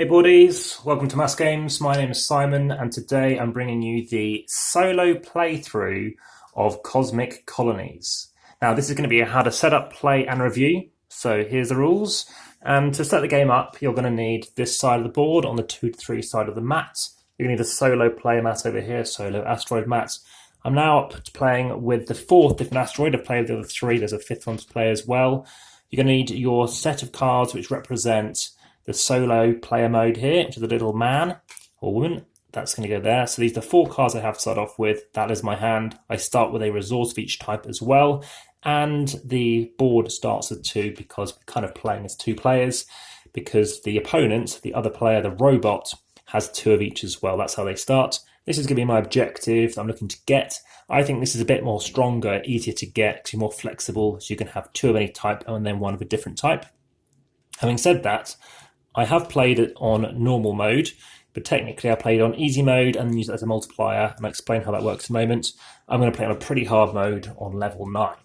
Hey buddies, welcome to AmassGames. My name is Simon and today I'm bringing you the solo playthrough of Cosmic Colonies. Now this is going to be how to set up, play and review. So here's the rules. And to set the game up, you're going to need this side of the board on the 2 to 3 side of the mat. You're going to need a solo player mat over here, solo asteroid mat. I'm now up to playing with the 4th different asteroid. I've played with the other 3, there's a 5th one to play as well. You're going to need your set of cards which represent the solo player mode here, which is a little man or woman. That's going to go there. So these are the 4 cards I have to start off with. That is my hand. I start with a resource of each type as well. And the board starts with 2 because we're kind of playing as 2 players, because the opponent, the other player, the robot, has 2 of each as well. That's how they start. This is going to be my objective that I'm looking to get. I think this is a bit more stronger, easier to get, because you're more flexible, so you can have 2 of any type and then 1 of a different type. Having said that, I have played it on normal mode, but technically I played on easy mode and use it as a multiplier, and I'll explain how that works in a moment. I'm going to play on a pretty hard mode on level 9.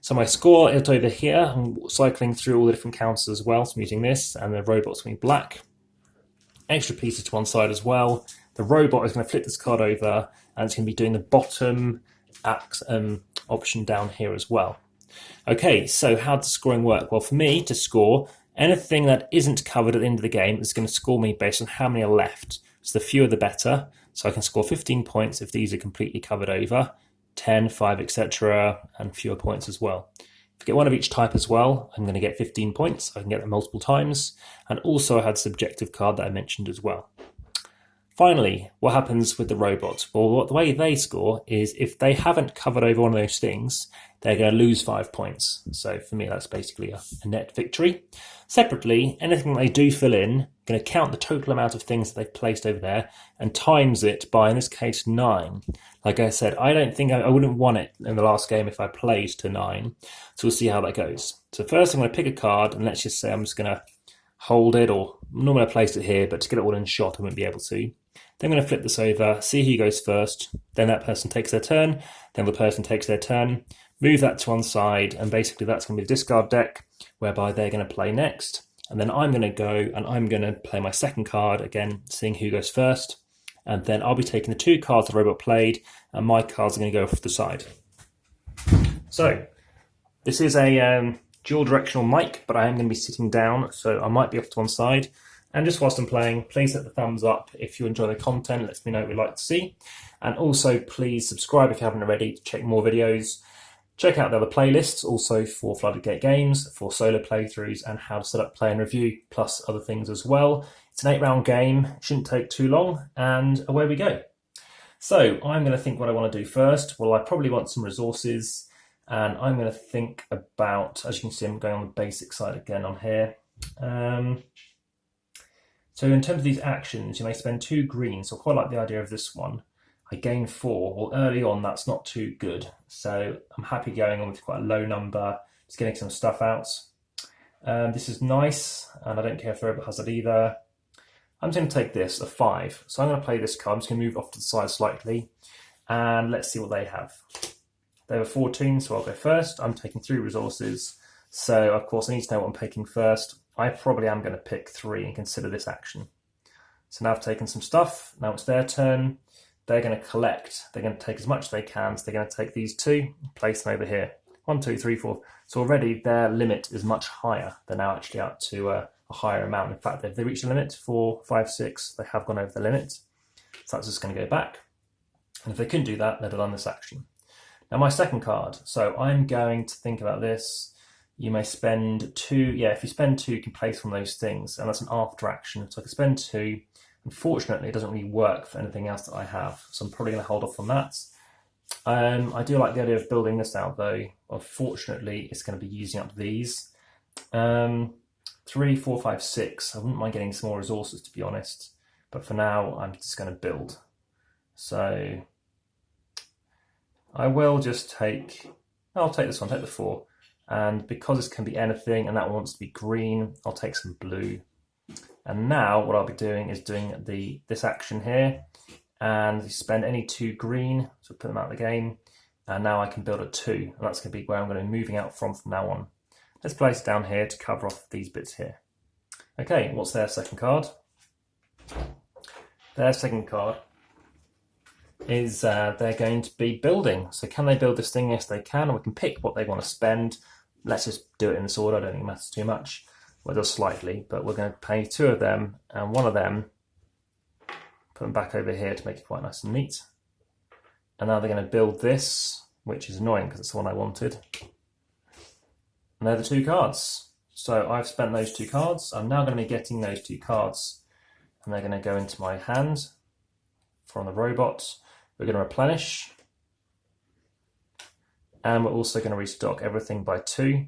So my score is over here. I'm cycling through all the different counters as well, so I'm using this, and the robot's going to be black. Extra pieces to one side as well. The robot is going to flip this card over, and it's going to be doing the bottom option down here as well. Okay, so how does scoring work? Well, for me to score, anything that isn't covered at the end of the game is going to score me based on how many are left. So the fewer the better. So I can score 15 points if these are completely covered over, 10, 5, etc., and fewer points as well. If I get 1 of each type as well, I'm going to get 15 points. I can get them multiple times. And also I had the subjective card that I mentioned as well. Finally, what happens with the robot? Well, the way they score is if they haven't covered over one of those things, they're going to lose 5 points. So for me, that's basically a net victory. Separately, anything they do fill in, going to count the total amount of things that they've placed over there and times it by, in this case, 9. Like I said, I don't think I wouldn't want it in the last game if I played to 9. So we'll see how that goes. So first I'm going to pick a card, and let's just say I'm just going to hold it, or normally I place it here, but to get it all in shot, I wouldn't be able to. Then I'm going to flip this over, see who goes first, then that person takes their turn, then the person takes their turn, move that to one side, and basically that's going to be the discard deck, whereby they're going to play next. And then I'm going to go and I'm going to play my second card, again, seeing who goes first. And then I'll be taking the 2 cards the robot played, and my cards are going to go off the side. So, this is a dual directional mic, but I am going to be sitting down, so I might be off to one side. And just whilst I'm playing, please hit the thumbs up if you enjoy the content. Let me know what you'd like to see. And also, please subscribe if you haven't already to check more videos. Check out the other playlists also for Floodgate games, for solo playthroughs, and how to set up, play and review, plus other things as well. It's an 8-round game, it shouldn't take too long, and away we go. So I'm going to think what I want to do first. Well, I probably want some resources, and I'm going to think about, as you can see, I'm going on the basic side again on here. So in terms of these actions, you may spend 2 green, so I quite like the idea of this one. I gain 4. Well, early on, that's not too good. So I'm happy going on with quite a low number, just getting some stuff out. This is nice, and I don't care if the robot has it either. I'm just going to take this, a 5. So I'm going to play this card. I'm just going to move off to the side slightly, and let's see what they have. They have a 14, so I'll go first. I'm taking 3 resources. So, of course, I need to know what I'm picking first. I probably am going to pick 3 and consider this action. So now I've taken some stuff. Now it's their turn. They're going to collect. They're going to take as much as they can. So they're going to take these 2, place them over here. 1, 2, 3, 4. So already their limit is much higher. They're now actually up to a higher amount. In fact, if they reach the limit, 4, 5, 6, they have gone over the limit. So that's just going to go back. And if they couldn't do that, they'd have done this action. Now my second card. So I'm going to think about this. You may spend 2. Yeah, if you spend 2, you can place one of those things. And that's an after action. So I can spend 2. Unfortunately, it doesn't really work for anything else that I have, so I'm probably going to hold off on that. I do like the idea of building this out, though. Unfortunately, it's going to be using up these. 3, 4, 5, 6. I wouldn't mind getting some more resources, to be honest. But for now, I'm just going to build. So I will just take... I'll take this one, take the 4. And because this can be anything, and that one wants to be green, I'll take some blue. And now what I'll be doing is doing this action here, and you spend any 2 green, so put them out of the game, and now I can build a 2, and that's going to be where I'm going to be moving out from now on. Let's place it down here to cover off these bits here. Okay, what's their second card? their second card is they're going to be building. So can they build this thing? Yes, they can. And we can pick what they want to spend. Let's just do it in this order. I don't think it matters too much. Well, it does slightly, but we're going to pay 2 of them and 1 of them. Put them back over here to make it quite nice and neat. And now they're going to build this, which is annoying because it's the one I wanted. And they're the 2 cards. So I've spent those 2 cards. I'm now going to be getting those 2 cards. And they're going to go into my hand from the robot. We're going to replenish. And we're also going to restock everything by 2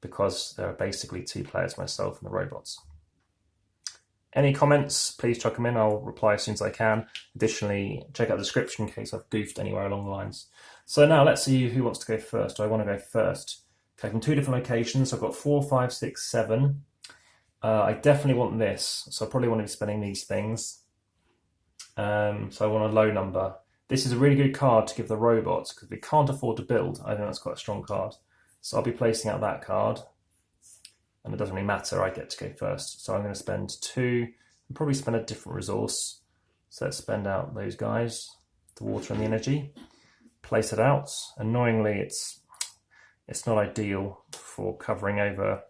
because there are basically 2 players, myself and the robots. Any comments, please chuck them in. I'll reply as soon as I can. Additionally, check out the description in case I've goofed anywhere along the lines. So now let's see who wants to go first. I want to go first. Okay, from 2 different locations. I've got 4, 5, 6, 7. I definitely want this, so I probably want to be spending these things. So I want a low number. This is a really good card to give the robots because we can't afford to build. I think that's quite a strong card. So I'll be placing out that card. And it doesn't really matter, I get to go first. So I'm going to spend 2 and probably spend a different resource. So let's spend out those guys, the water and the energy. Place it out. Annoyingly, it's not ideal for covering over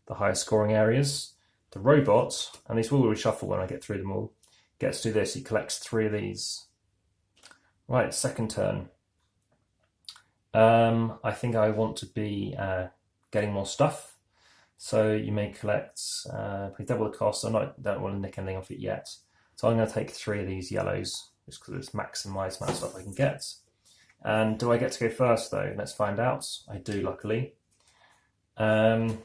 the higher scoring areas. The robot, and these will reshuffle when I get through them all, gets to do this. He collects 3 of these. Right, second turn. I think I want to be getting more stuff. So you may collect, pay double the cost. I don't want to nick anything off it yet. So I'm going to take 3 of these yellows, just because it's maximised amount of stuff I can get. And do I get to go first though? Let's find out. I do, luckily. And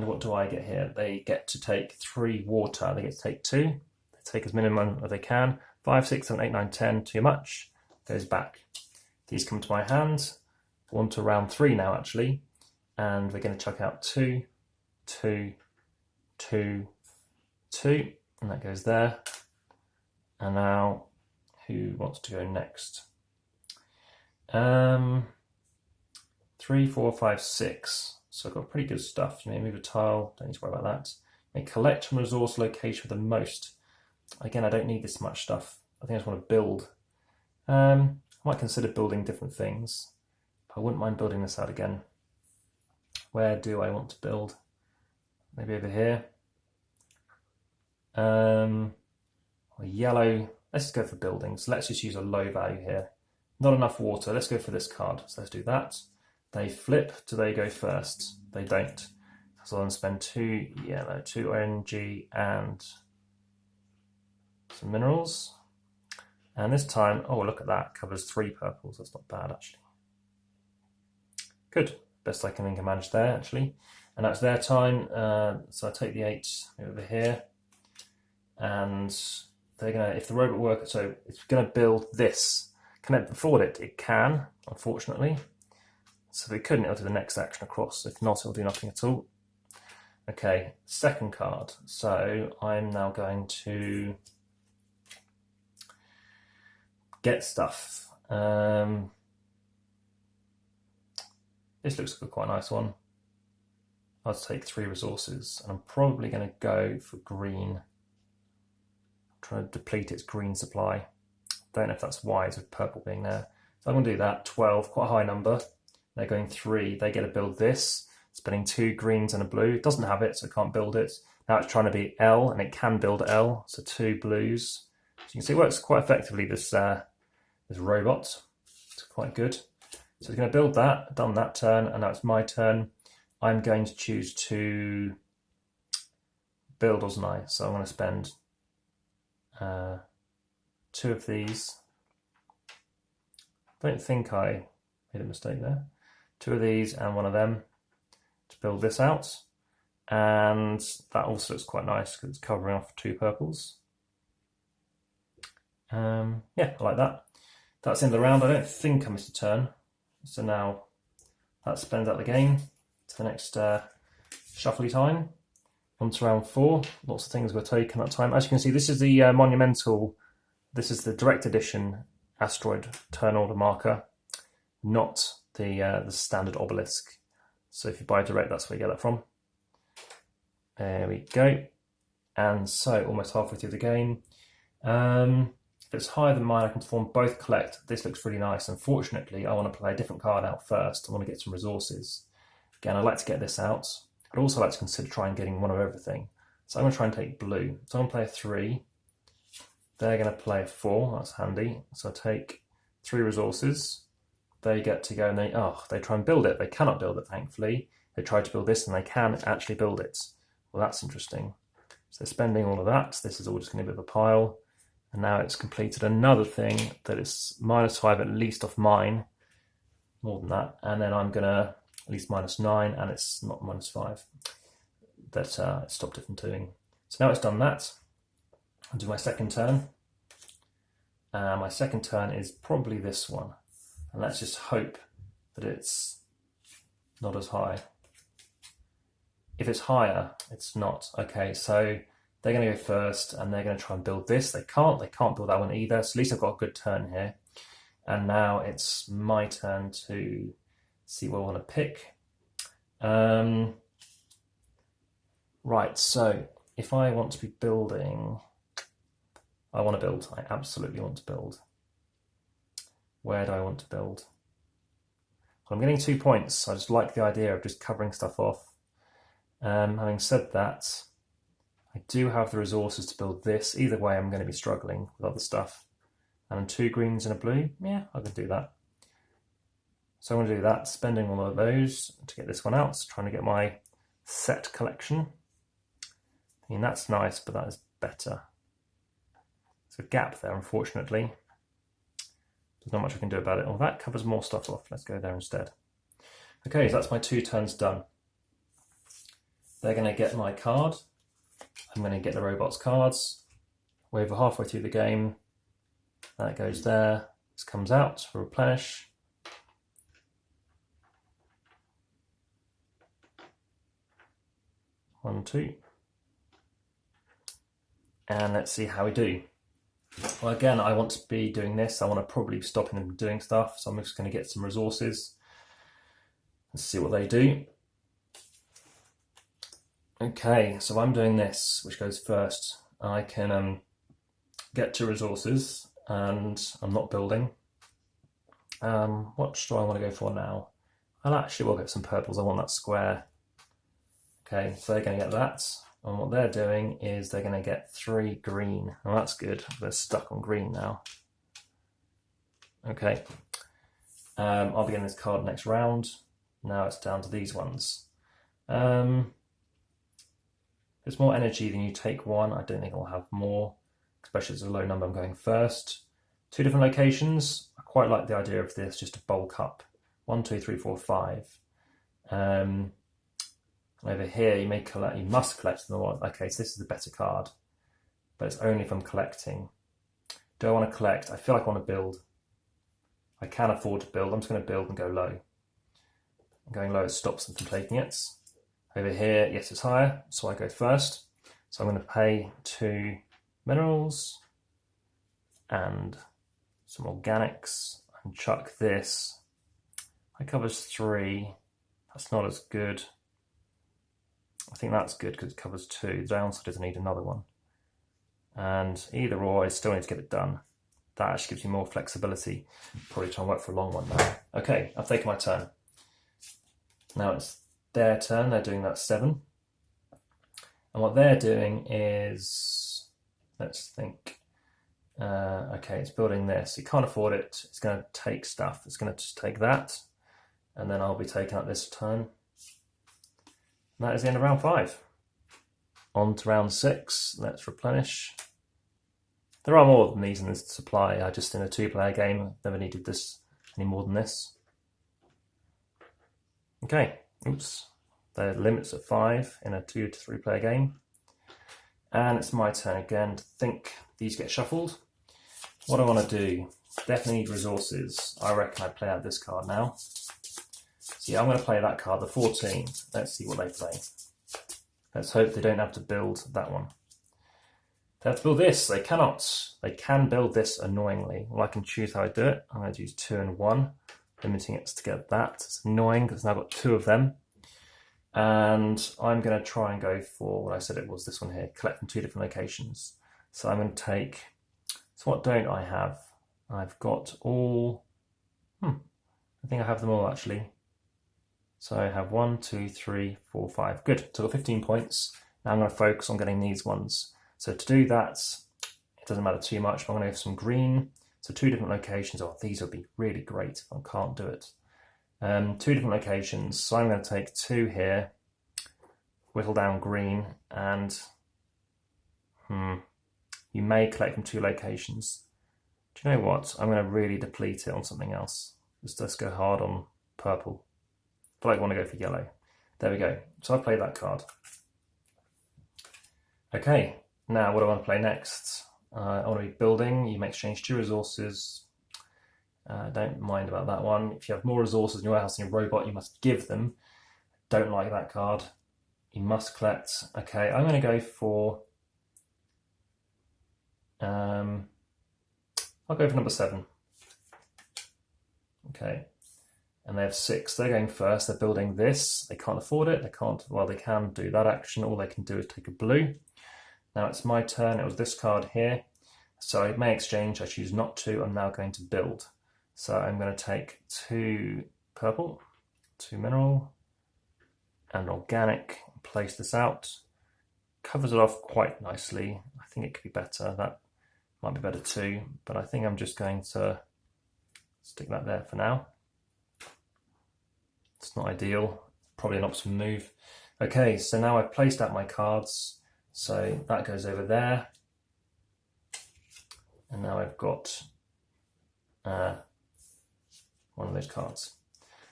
what do I get here? They get to take 3 water. They get to take 2. They take as minimum as they can. 5, 6, 7, 8, 9, 10, too much. Goes back. These come to my hand. On to round 3 now, actually. And we're going to chuck out 2, 2, 2, 2. And that goes there. And now, who wants to go next? 3, 4, 5, 6. So I've got pretty good stuff. You may move a tile, don't need to worry about that. You may collect from resource location with the most. Again, I don't need this much stuff. I think I just want to build. I might consider building different things, but I wouldn't mind building this out again. Where do I want to build? Maybe over here. Yellow. Let's just go for buildings. Let's just use a low value here. Not enough water. Let's go for this card. So let's do that. They flip. Do they go first? They don't. So I'll then spend 2 yellow, 2 orangey, and some minerals. And this time, oh, look at that. Covers 3 purples. That's not bad, actually. Good. Best I can think I managed there, actually. And that's their time. So I take the 8 over here. And they're going to, if the robot worker, so it's going to build this. Can it afford it? It can, unfortunately. So if it couldn't, it'll do the next action across. If not, it'll do nothing at all. Okay, second card. So I'm now going to get stuff. This looks like quite a nice one. I'll take 3 resources, and I'm probably going to go for green. Try to deplete its green supply. Don't know if that's wise with purple being there. So I'm going to do that. 12, quite a high number. They're going 3. They get to build this. Spending 2 greens and a blue. It doesn't have it, so it can't build it. Now it's trying to be L, and it can build L. So 2 blues. So you can see it works quite effectively, this robot. It's quite good. So it's going to build that. Done that turn, and now it's my turn. I'm going to choose to build, wasn't I? So I'm going to spend 2 of these. I don't think I made a mistake there. 2 of these and 1 of them to build this out. And that also looks quite nice because it's covering off 2 purples. Yeah, I like that. That's the end of the round. I don't think I missed a turn. So now that spends out the game to the next shuffly time. On to round 4. Lots of things were taken that time. As you can see, this is the monumental, this is the direct edition asteroid turn order marker, not the standard obelisk. So if you buy direct, that's where you get that from. There we go. And so, almost halfway through the game. If it's higher than mine, I can perform both collect. This looks really nice. Unfortunately, I want to play a different card out first. I want to get some resources. Again, I'd like to get this out. I'd also like to consider trying getting one of everything. So I'm going to try and take blue. So I'm going to play a 3. They're going to play a 4. That's handy. So I take 3 resources. They get to go and they try and build it. They cannot build it, thankfully. They try to build this and they can actually build it. Well, that's interesting. So spending all of that. This is all just going to be a bit of a pile. And now it's completed another thing that is -5 at least off mine. More than that. And then I'm going to at least -9, and it's not -5. That it stopped it from doing. So now it's done that. I'll do my second turn. My second turn is probably this one. And let's just hope that it's not as high. If it's higher, it's not. Okay, so they're going to go first, and they're going to try and build this. They can't build that one either, so at least I've got a good turn here. And now it's my turn to see what I want to pick. Right, so if I want to be building, I want to build. I absolutely want to build. Where do I want to build? Well, I'm getting 2 points. I just like the idea of just covering stuff off. Having said that, I do have the resources to build this. Either way, I'm going to be struggling with other stuff. And 2 greens and a blue, yeah, I can do that. So I'm going to do that, spending all of those to get this one out, trying to get my set collection. I mean, that's nice, but that is better. There's a gap there, unfortunately. There's not much I can do about it. Well, that covers more stuff off. Let's go there instead. Okay, so that's my 2 turns done. They're going to get my card. I'm going to get the robots' cards. We're over halfway through the game. That goes there. This comes out for replenish. One, 2. And let's see how we do. Well, again, I want to be doing this. I want to probably be stopping them doing stuff. So I'm just going to get some resources. Let's see what they do. Okay, so I'm doing this, which goes first. I can get 2 resources, and I'm not building. What do I want to go for now? I'll actually will get some purples. I want that square. Okay, so they're going to get that. And what they're doing is they're going to get 3 green. Oh, that's good. They're stuck on green now. Okay. I'll be getting this card next round. Now it's down to these ones. There's more energy than you take 1. I don't think I'll have more, especially as a low number. I'm going first. 2 different locations. I quite like the idea of this, just to bulk up. 1, 2, 3, 4, 5. Over here, you must collect them all. Okay, so this is the better card, but it's only if I'm collecting. Do I want to collect? I feel like I want to build. I can afford to build. I'm just going to build and go low. Going low, it stops them from taking it. Over here, yes, it's higher, so I go first. So I'm going to pay 2 minerals and some organics and chuck this. That covers 3. That's not as good. I think that's good because it covers 2. The downside is I need another one. And either or, I still need to get it done. That actually gives you more flexibility. Probably try and work for a long one now. Okay, I've taken my turn. Now it's their turn. They're doing that 7. And what they're doing is, let's think. Okay, it's building this. You can't afford it. It's going to take stuff. It's going to just take that. And then I'll be taking up this turn. That is the end of round 5. On to round 6. Let's replenish. There are more than these in this supply. I just in a 2-player game never needed this any more than this. Okay. Oops. The limits at 5 in a 2 to 3-player game. And it's my turn again to think. These get shuffled. What do I want to do? Definitely need resources. I reckon I play out this card now. So yeah, I'm going to play that card, the 14. Let's see what they play. Let's hope they don't have to build that one. They have to build this. They cannot. They can build this annoyingly. Well, I can choose how I do it. I'm going to use 2 and 1, limiting it to get that. It's annoying because now I've got 2 of them. And I'm going to try and go for what I said it was, this one here, collect from 2 different locations. So I'm going to take, so what don't I have? I've got all, I think I have them all actually. So I have 1, 2, 3, 4, 5. Good, so I've got 15 points. Now I'm going to focus on getting these ones. So to do that, it doesn't matter too much, but I'm going to have some green. So 2 different locations. Oh, these would be really great if I can't do it. 2 different locations. So I'm going to take 2 here, whittle down green, and you may collect from 2 locations. Do you know what? I'm going to really deplete it on something else. Let's go hard on purple. I feel like I want to go for yellow. There we go. So I've played that card. Okay, now what do I want to play next? I want to be building. You may exchange 2 resources. Don't mind about that one. If you have more resources in your warehouse than your robot, you must give them. Don't like that card. You must collect. Okay, I'm going to go for... I'll go for number 7. Okay, and they have 6. They're going first. They're building this. They can't afford it. They can't, well, they can do that action. All they can do is take a blue. Now it's my turn. It was this card here. So I may exchange. I choose not to. I'm now going to build. So I'm going to take 2 purple, 2 mineral, and organic. Place this out. Covers it off quite nicely. I think it could be better. That might be better too. But I think I'm just going to stick that there for now. It's not ideal. Probably an optimum move. Okay, so now I've placed out my cards. So that goes over there. And now I've got one of those cards.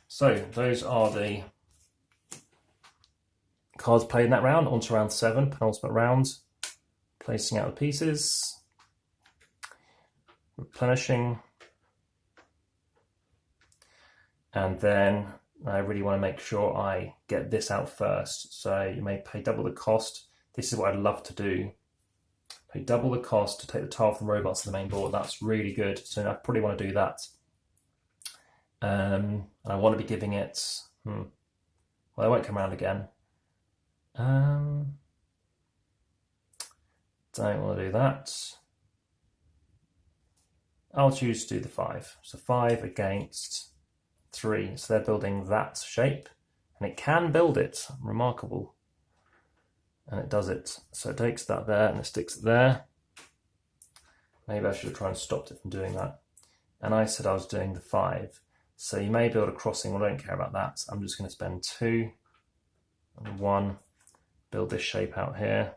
So those are the cards played in that round. On to round 7, penultimate round. Placing out the pieces. Replenishing. And then I really want to make sure I get this out first. So you may pay double the cost. This is what I'd love to do. Pay double the cost to take the tile from robots to the main board. That's really good. So I probably want to do that. And I want to be giving it... well, I won't come around again. Don't want to do that. I'll choose to do the 5. So 5 against 3. So they're building that shape. And it can build it. Remarkable. And it does it. So it takes that there and it sticks it there. Maybe I should have tried and stopped it from doing that. And I said I was doing the 5. So you may build a crossing. Well, I don't care about that. I'm just going to spend 2 and 1. Build this shape out here.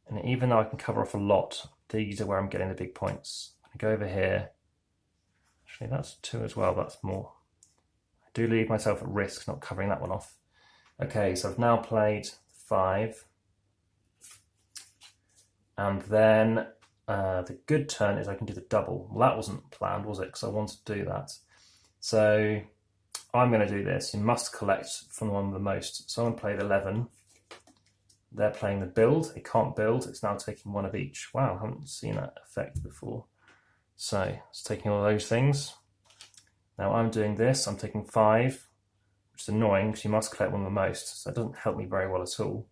And even though I can cover off a lot, these are where I'm getting the big points. I go over here. Actually, that's 2 as well. That's more. I do leave myself at risk not covering that one off. Okay, so I've now played 5. And then the good turn is I can do the double. Well, that wasn't planned, was it? Because I wanted to do that. So I'm going to do this. You must collect from the one with the most. So I'm going to play the 11. They're playing the build. It can't build. It's now taking 1 of each. Wow, I haven't seen that effect before. So it's taking all those things. Now I'm doing this. I'm taking 5, which is annoying because you must collect one of the most. So it doesn't help me very well at all.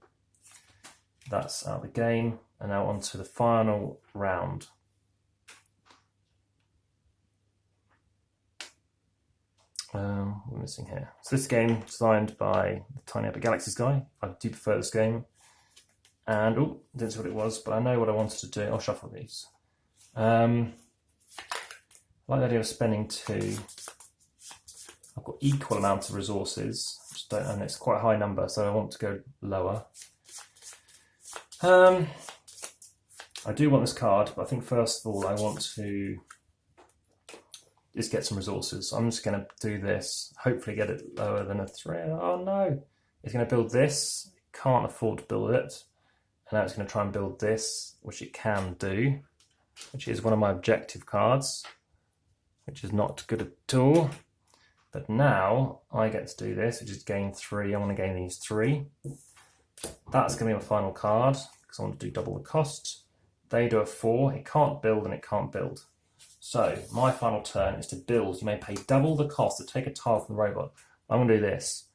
That's out of the game. And now on to the final round. We're missing here. So this game designed by the Tiny Epic Galaxies guy. I do prefer this game. And, oh, didn't see what it was, but I know what I wanted to do. I'll shuffle these. I like the idea of spending 2. I've got equal amounts of resources, just don't, and it's quite a high number, so I want to go lower. I do want this card, but I think first of all I want to just get some resources. So I'm just going to do this, hopefully get it lower than a 3. Oh no, it's going to build this, it can't afford to build it. And now it's going to try and build this, which it can do, which is one of my objective cards, which is not good at all. But now I get to do this, which is gain 3. I want to gain these 3. That's going to be my final card, because I want to do double the cost. They do a 4. It can't build and it can't build. So my final turn is to build. You may pay double the cost to take a tile from the robot. I'm going to do this.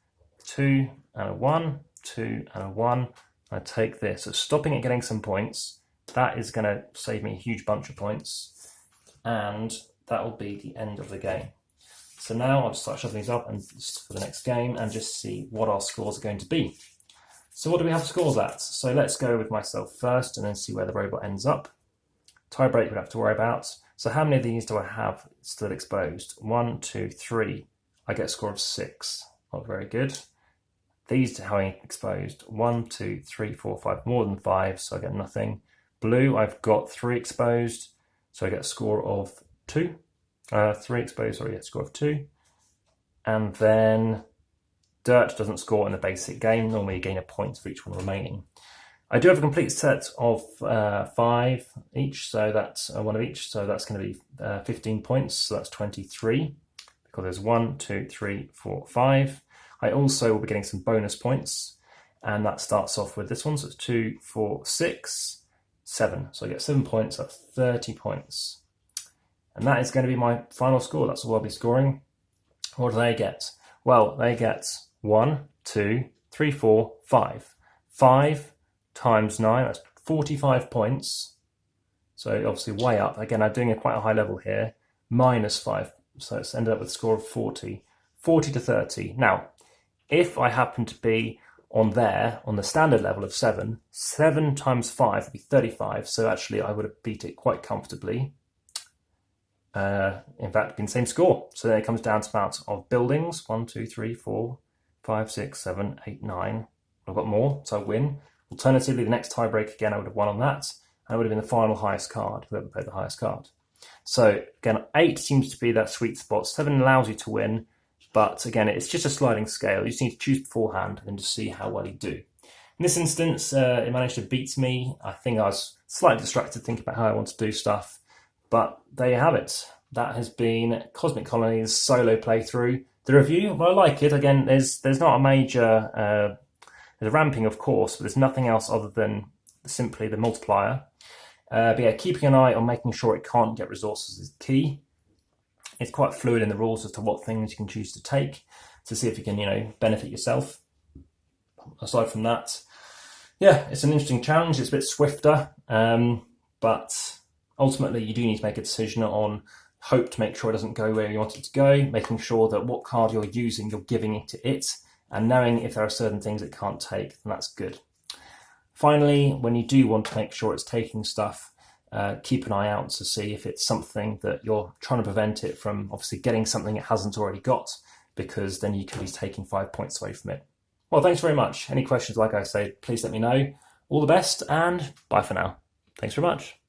2 and a 1, 2 and a 1. I take this. So stopping it getting some points, that is going to save me a huge bunch of points, and that will be the end of the game. So now I'll just start shuffling these up and for the next game and just see what our scores are going to be. So what do we have scores at? So let's go with myself first and then see where the robot ends up. Tiebreak we don't have to worry about. So how many of these do I have still exposed? 1, 2, 3. I get a score of 6. Not very good. These how I exposed. 1, 2, 3, 4, 5. More than 5, so I get nothing. Blue, I've got 3 exposed, so I get a score of 2. 3 exposed, sorry, a score of 2. And then dirt doesn't score in the basic game. Normally you gain a point for each one remaining. I do have a complete set of 5 each, so that's one of each, so that's going to be 15 points, so that's 23, because there's 1, 2, 3, 4, 5. I also will be getting some bonus points, and that starts off with this one, so it's 2, 4, 6, 7. So I get 7 points, that's 30 points. And that is going to be my final score. That's all I'll be scoring. What do they get? Well, they get 1, 2, 3, 4, 5. 5 times 9, that's 45 points. So obviously way up. Again, I'm doing quite a high level here. Minus 5, so it's ended up with a score of 40. 40 to 30. Now, if I happen to be on the standard level of 7, 7 times 5 would be 35. So actually I would have beat it quite comfortably. In fact, been the same score. So then it comes down to amount of buildings. 1, 2, 3, 4, 5, 6, 7, 8, 9. I've got more, so I win. Alternatively, the next tiebreak again, I would have won on that, and it would have been the final highest card, whoever played the highest card. So again, 8 seems to be that sweet spot. 7 allows you to win, but again, it's just a sliding scale. You just need to choose beforehand and just see how well you do. In this instance, it managed to beat me. I think I was slightly distracted thinking about how I want to do stuff, but there you have it. That has been Cosmic Colonies solo playthrough. The review, well, I like it. Again, there's not a major... There's a ramping, of course, but there's nothing else other than simply the multiplier. But yeah, keeping an eye on making sure it can't get resources is key. It's quite fluid in the rules as to what things you can choose to take to see if you can, benefit yourself. Aside from that, yeah, it's an interesting challenge. It's a bit swifter, but ultimately you do need to make a decision on hope to make sure it doesn't go where you want it to go, making sure that what card you're using, you're giving it to it, and knowing if there are certain things it can't take, then that's good. Finally, when you do want to make sure it's taking stuff, keep an eye out to see if it's something that you're trying to prevent it from obviously getting something it hasn't already got, because then you could be taking 5 points away from it. Well, thanks very much. Any questions, like I say, please let me know. All the best, and bye for now. Thanks very much.